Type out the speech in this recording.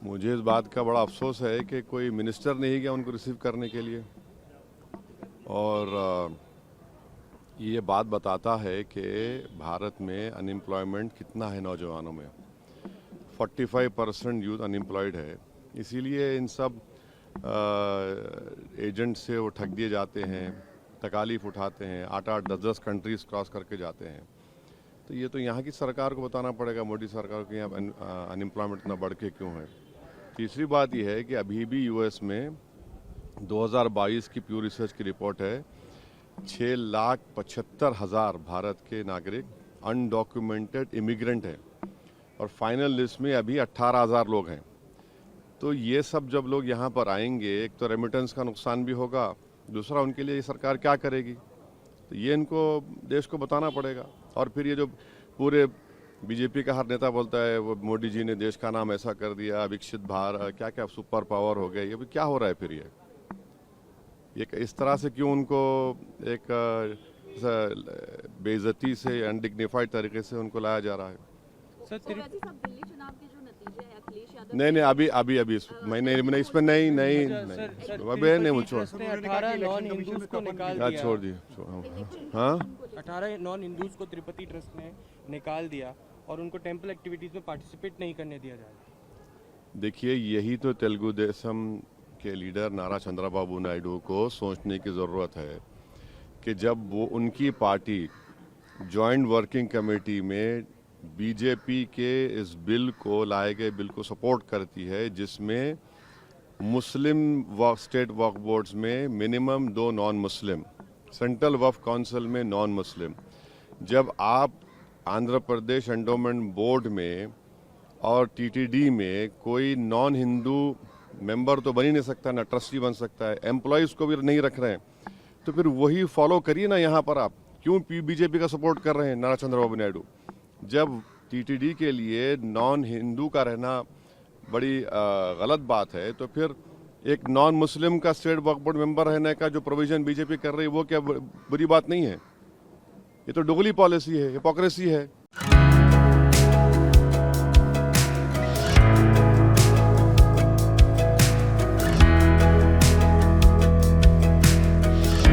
मुझे इस बात का बड़ा अफसोस है कि कोई मिनिस्टर नहीं गया उनको रिसीव करने के लिए। और ये बात बताता है कि भारत में अनएम्प्लॉयमेंट कितना है नौजवानों में। 45% यूथ अनएम्प्लॉयड है। इसीलिए इन सब एजेंट से वो ठग दिए जाते हैं, तकालीफ उठाते हैं, 8-8, 10-10 कंट्रीज क्रॉस करके जाते हैं। तो ये तो यहाँ की सरकार को बताना पड़ेगा, मोदी सरकार को, यहाँ अनएम्प्लॉयमेंट इतना बढ़ के क्यों है। तीसरी बात यह है कि अभी भी यूएस में 2022 की प्यू रिसर्च की रिपोर्ट है, 6,75,000 भारत के नागरिक अनडॉक्यूमेंटेड इमिग्रेंट हैं और फाइनल लिस्ट में अभी 18,000 लोग हैं। तो ये सब जब लोग यहाँ पर आएंगे, एक तो रेमिटेंस का नुकसान भी होगा, दूसरा उनके लिए ये सरकार क्या करेगी, तो ये इनको देश को बताना पड़ेगा। और फिर ये जो पूरे बीजेपी का हर नेता बोलता है वो मोदी जी ने देश का नाम ऐसा कर दिया, विकसित भारत, क्या क्या सुपर पावर हो गया, ये भी क्या हो रहा है फिर ये इस तरह से क्यों उनको एक बेइज्जती से, अनडिग्निफाइड तरीके से उनको लाया जा रहा है। दिल्ली चुनाव के जो नतीजे हैं, अखिलेश यादव नहीं, मैंने इसमें नहीं अबे नहीं मुझे 18 नॉन हिंदूज को निकाल दिया। छोड़ दिए। हाँ, 18 नॉन हिंदूज को तिरुपति ट्रस्ट ने निकाल दिया और उनको टेंपल एक्टिविटीज में पार्टिसिपेट नहीं करने दिया जाएगा। देखिए, यही तो तेलुगु देशम के लीडर नारा चंद्रबाबू नायडू को सोचने की ज़रूरत है कि जब वो उनकी पार्टी जॉइंट वर्किंग कमेटी में बीजेपी के इस बिल को, लाए गए बिल को सपोर्ट करती है, जिसमें मुस्लिम स्टेट वक्फ बोर्ड्स में मिनिमम 2 नॉन मुस्लिम, सेंट्रल वक्फ काउंसिल में नॉन मुस्लिम, जब आप आंध्र प्रदेश एंडोमेंट बोर्ड में और टीटीडी में कोई नॉन हिंदू मेंबर तो बन ही नहीं सकता, ना ट्रस्टी बन सकता है, एम्प्लॉयज़ को भी नहीं रख रहे हैं, तो फिर वही फॉलो करिए ना। यहाँ पर आप क्यों बीजेपी का सपोर्ट कर रहे हैं नारा चंद्रबाबू नायडू? जब टीटीडी के लिए नॉन हिंदू का रहना बड़ी गलत बात है, तो फिर एक नॉन मुस्लिम का स्टेट वक्फ बोर्ड मेंबर रहने का जो प्रोविजन बीजेपी कर रही है, वो क्या बुरी बात नहीं है? ये तो डुगली पॉलिसी है, हिपोक्रेसी है।